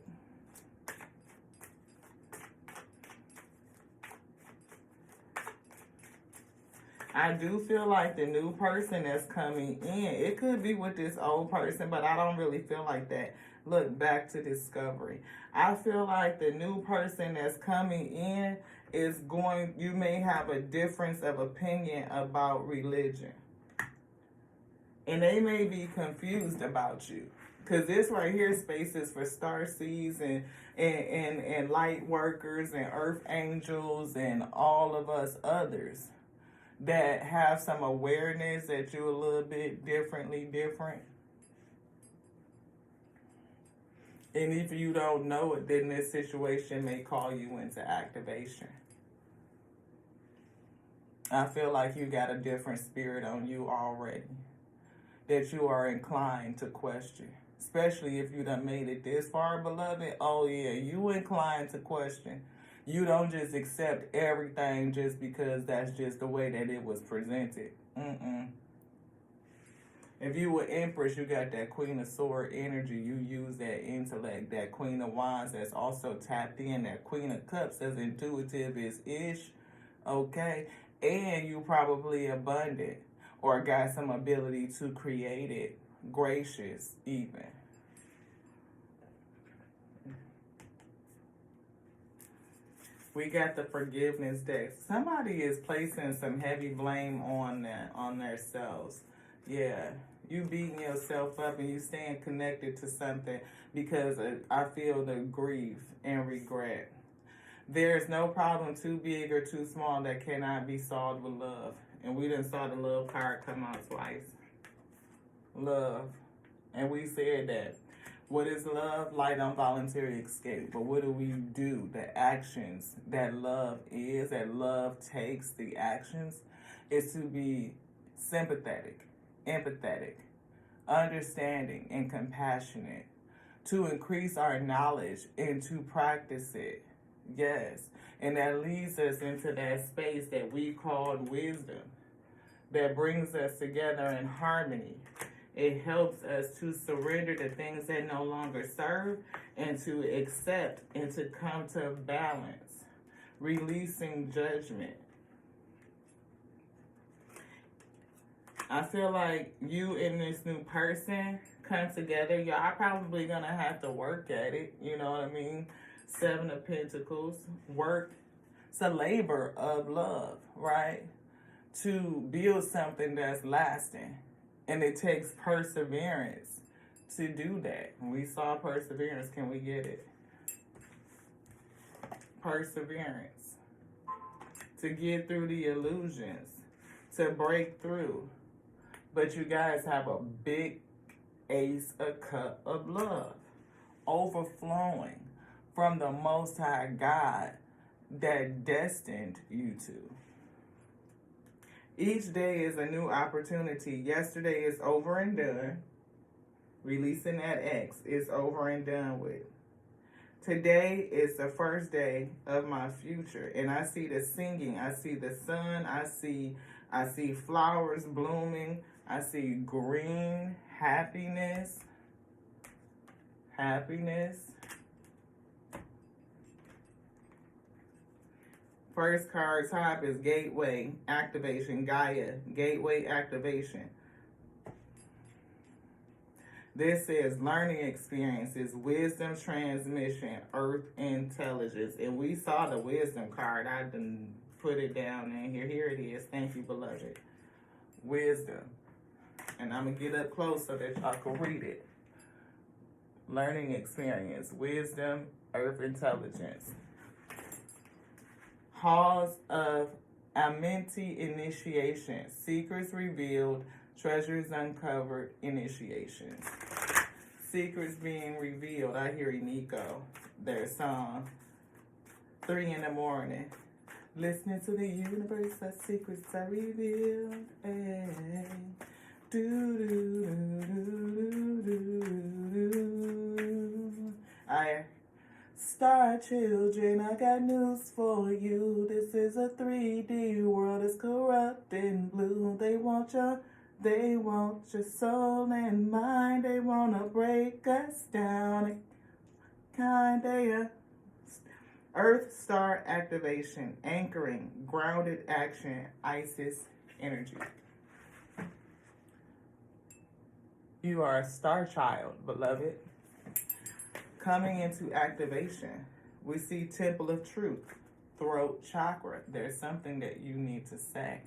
I do feel like the new person that's coming in, it could be with this old person, but I don't really feel like that. Look, back to discovery. I feel like the new person that's coming in you may have a difference of opinion about religion. And they may be confused about you. Because this right here spaces for star seeds and light workers and earth angels and all of us others that have some awareness that you're a little bit different. And if you don't know it, then this situation may call you into activation. I feel like you got a different spirit on you already that you are inclined to question. Especially if you done made it this far, beloved. Oh yeah, you inclined to question. You don't just accept everything just because that's just the way that it was presented. If you were Empress, you got that Queen of Sword energy. You use that intellect. That Queen of Wands that's also tapped in. That Queen of Cups that's intuitive is ish. Okay? And you probably abundant or got some ability to create it. Gracious even. We got the forgiveness deck. Somebody is placing some heavy blame on themselves. Yeah, you beating yourself up and you staying connected to something because I feel the grief and regret. There's no problem too big or too small that cannot be solved with love. And we done saw the love card come out twice. Love. And we said that. What is love? Light on voluntary escape. But what do we do? The actions that love is, that love takes, the actions, is to be sympathetic, empathetic, understanding, and compassionate, to increase our knowledge and to practice it. Yes. And that leads us into that space that we called wisdom, that brings us together in harmony. It helps us to surrender the things that no longer serve and to accept and to come to balance, releasing judgment. I feel like you and this new person come together. Y'all probably gonna have to work at it. You know what I mean? Seven of Pentacles. Work. It's a labor of love, right? To build something that's lasting. And it takes perseverance to do that. We saw perseverance. Can we get it? Perseverance. To get through the illusions. To break through. But you guys have a big ace, a cup of love, overflowing from the Most High God that destined you to. Each day is a new opportunity. Yesterday is over and done. Releasing that X is over and done with. Today is the first day of my future. And I see the singing. I see the sun. I see flowers blooming. I see green, happiness. First card top is gateway activation, Gaia, gateway activation. This is learning experiences, wisdom transmission, earth intelligence. And we saw the wisdom card. I done put it down in here. Here it is. Thank you, beloved. Wisdom. And I'm going to get up close so that y'all can read it. Learning experience, wisdom, earth intelligence. Halls of Amenti initiation, secrets revealed, treasures uncovered, initiations. Secrets being revealed. I hear Nico, their song, 3 in the morning. Listening to the universe, that secrets are revealed. Hey. I Star children, I got news for you. This is a 3D world, it's corrupt and blue. They want your soul and mind. They wanna break us down. Kinda. Earth star activation, anchoring, grounded action, Isis energy. You are a star child, beloved. Coming into activation, we see Temple of Truth, throat chakra. There's something that you need to say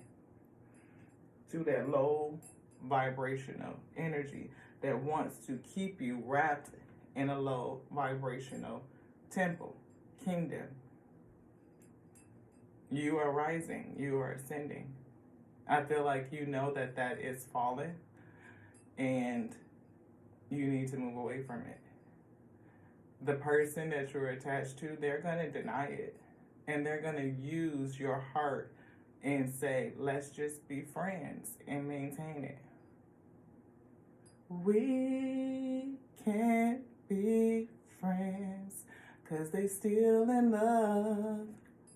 to that low vibrational energy that wants to keep you wrapped in a low vibrational temple, kingdom. You are rising, you are ascending. I feel like you know that that is fallen and you need to move away from it. The person that you're attached to, they're going to deny it. And they're going to use your heart and say, let's just be friends and maintain it. We can't be friends because they still in love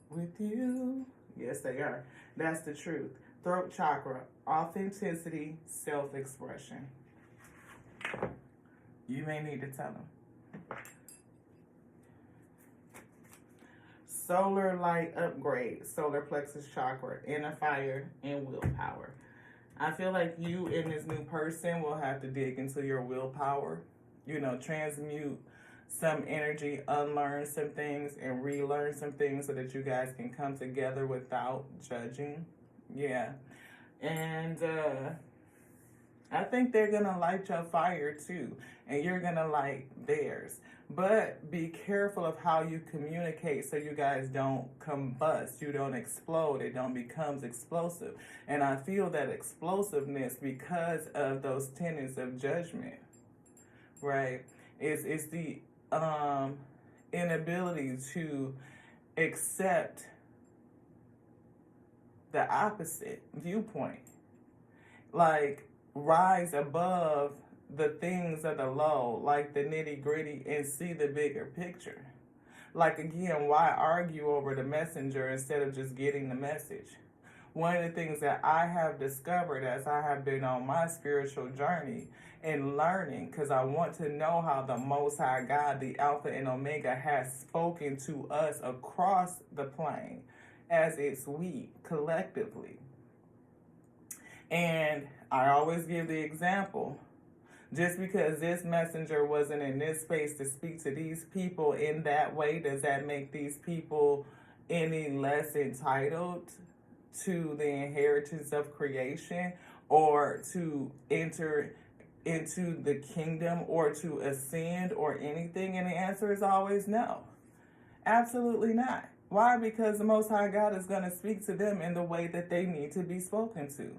with you. Yes, they are. That's the truth. Throat chakra, authenticity, self-expression. You may need to tell them. Solar light upgrade, solar plexus chakra, inner fire, and willpower. I feel like you and this new person will have to dig into your willpower, transmute some energy, unlearn some things, and relearn some things so that you guys can come together without judging. Yeah. And I think they're going to light your fire too, and you're going to light theirs. But be careful of how you communicate so you guys don't combust, you don't explode, it don't become explosive. And I feel that explosiveness because of those tenets of judgment, right? It's the inability to accept the opposite viewpoint. Like, rise above the things of the low, like the nitty gritty, and see the bigger picture. Like, again, why argue over the messenger instead of just getting the message? One of the things that I have discovered as I have been on my spiritual journey and learning, because I want to know how the Most High God, the Alpha and Omega, has spoken to us across the plane as it's we collectively. And I always give the example, just because this messenger wasn't in this space to speak to these people in that way, does that make these people any less entitled to the inheritance of creation or to enter into the kingdom or to ascend or anything? And the answer is always no. Absolutely not. Why? Because the Most High God is going to speak to them in the way that they need to be spoken to.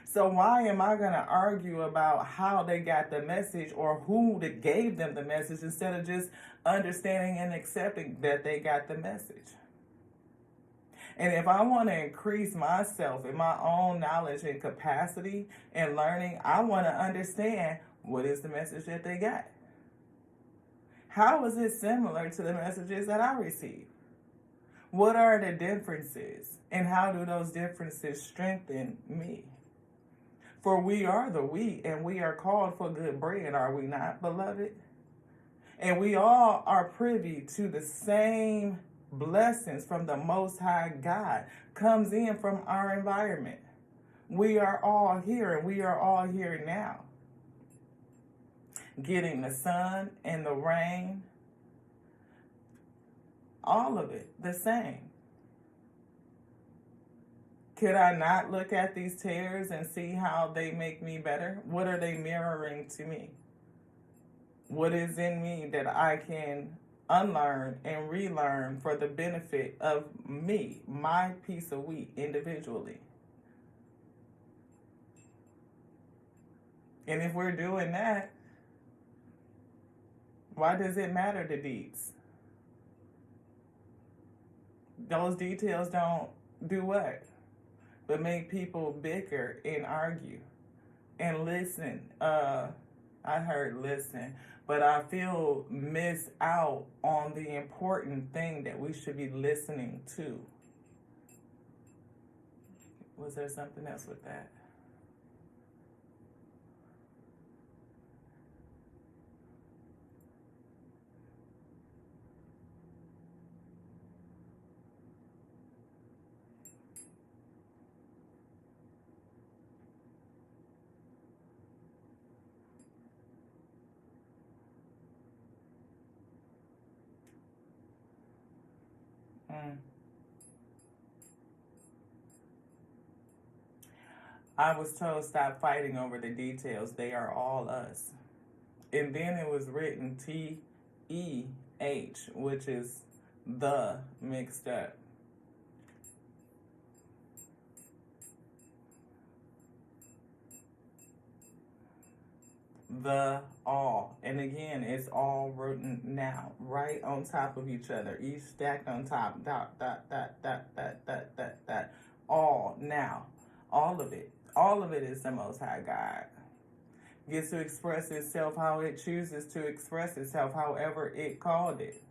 So why am I going to argue about how they got the message or who that gave them the message instead of just understanding and accepting that they got the message? And if I want to increase myself in my own knowledge and capacity and learning, I want to understand what is the message that they got. How is it similar to the messages that I receive? What are the differences? And how do those differences strengthen me? For we are the wheat, and we are called for good bread, are we not, beloved? And we all are privy to the same blessings from the Most High God. Comes in from our environment. We are all here, and we are all here now. Getting the sun and the rain, all of it the same. Could I not look at these tears and see how they make me better? What are they mirroring to me? What is in me that I can unlearn and relearn for the benefit of me, my piece of wheat individually? And if we're doing that, why does it matter the deeds? Those details don't do what? But make people bicker and argue and listen. I heard listen, but I feel miss out on the important thing that we should be listening to. Was there something else with that? I was told stop fighting over the details. They are all us. And then it was written TEH, which is the mixed up. The all. And again, it's all written now, right on top of each other, each stacked on top, dot, dot, dot, dot, dot, dot, dot, dot, all now. All of it. All of it is the Most High God. Gets to express itself how it chooses to express itself, however it called it.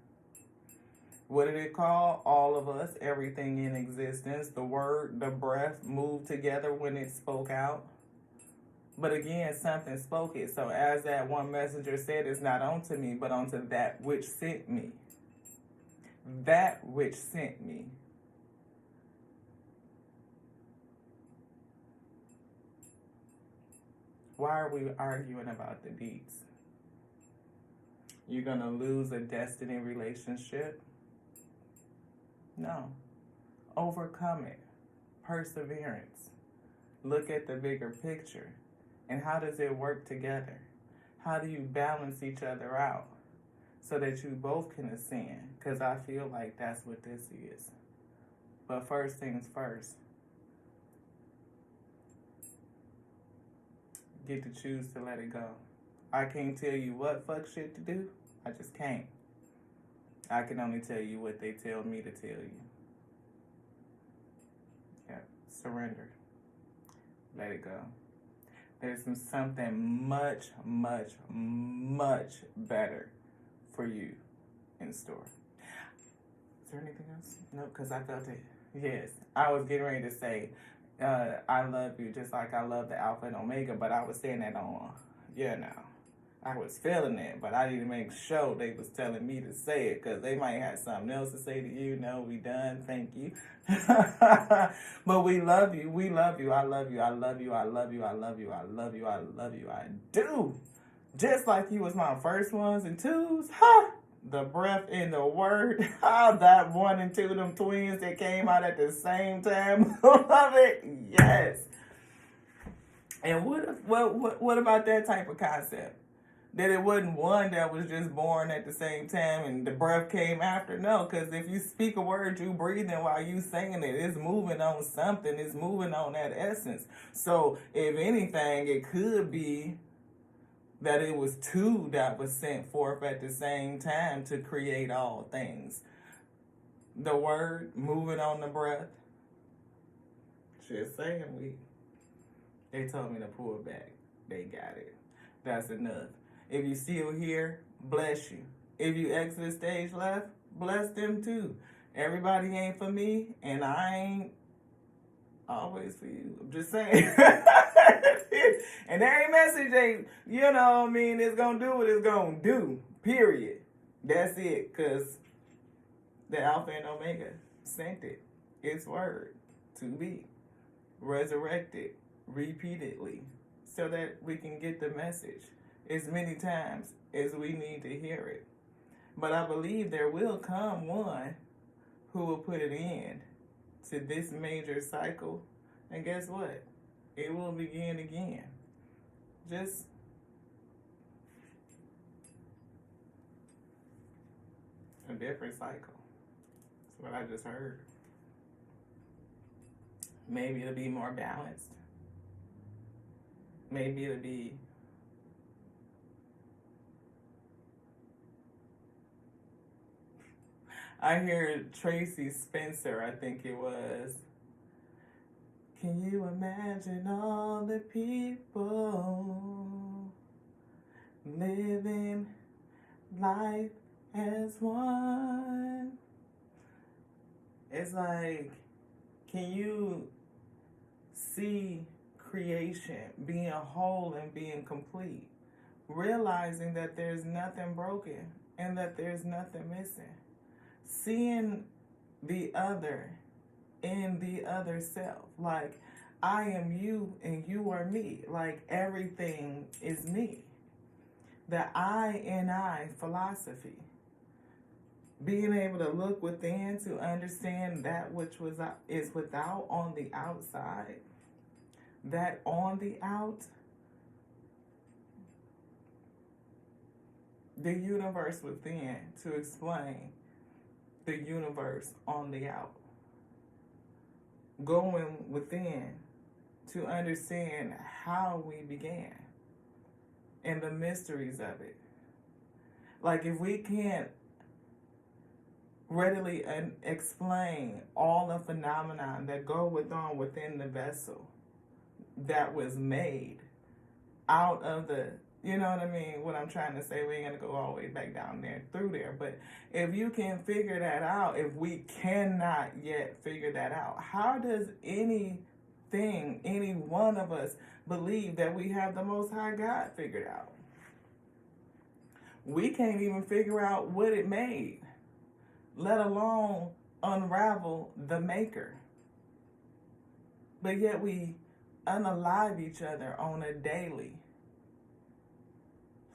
What did it call? All of us, everything in existence, the word, the breath moved together when it spoke out. But again, something spoke it. So as that one messenger said, it's not unto me, but unto that which sent me. That which sent me. Why are we arguing about the deeds? You're going to lose a destiny relationship? No. Overcome it. Perseverance. Look at the bigger picture. And how does it work together? How do you balance each other out so that you both can ascend? Because I feel like that's what this is. But first things first. Get to choose to let it go. I can't tell you what fuck shit to do. I just can't. I can only tell you what they tell me to tell you. Yeah, surrender. Let it go. There's something much, much, much better for you in store. Is there anything else? No, because I felt it. Yes, I was getting ready to say, I love you just like I love the Alpha and Omega, but I was saying that on, I was feeling it, but I didn't make sure they was telling me to say it because they might have something else to say to you. No, we done. Thank you. But we love you. We love you. I love you. I love you. I love you. I love you. I love you. I love you. I do. Just like you was my first ones and twos. Ha! The breath in the word. How that 1 and 2, them twins that came out at the same time. Love it. Yes. And what about that type of concept? That it wasn't one that was just born at the same time and the breath came after. No, because if you speak a word, you breathing while you singing it. It's moving on something. It's moving on that essence. So if anything, it could be that it was two that was sent forth at the same time to create all things. The word moving on the breath. Just saying, they told me to pull back. They got it. That's enough. If you still here, bless you. If you exit the stage left, bless them too. Everybody ain't for me, and I ain't always for you. I'm just saying. And every message ain't, it's going to do what it's going to do. Period. That's it. Because the Alpha and Omega sent it. Its word to be resurrected repeatedly so that we can get the message as many times as we need to hear it. But I believe there will come one who will put an end to this major cycle. And guess what? It will begin again. Just a different cycle. That's what I just heard. Maybe it'll be more balanced. Maybe it'll be I hear Tracy Spencer, I think it was. Can you imagine all the people living life as one? It's like, can you see creation being whole and being complete? Realizing that there's nothing broken and that there's nothing missing. Seeing the other in the other self. Like, I am you and you are me. Like, everything is me. The I and I philosophy. Being able to look within to understand that which is without on the outside. That on the out. The universe within to explain the universe on the out. Going within to understand how we began and the mysteries of it. Like, if we can't readily explain all the phenomena that go on within the vessel that was made out of the, you know what I mean? What I'm trying to say, we ain't going to go all the way back down there through there. But if you can figure that out, if we cannot yet figure that out, how does any one of us believe that we have the Most High God figured out? We can't even figure out what it made, let alone unravel the maker. But yet we unalive each other on a daily,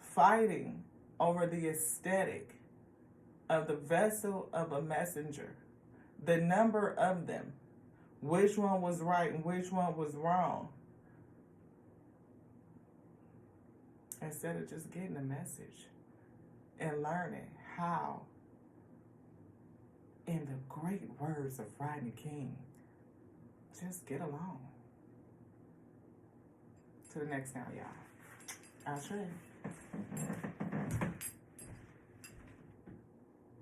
fighting over the aesthetic of the vessel of a messenger, the number of them, which one was right and which one was wrong, instead of just getting the message and learning how, in the great words of Rodney King, just get along. To the next time, y'all. I'll show you.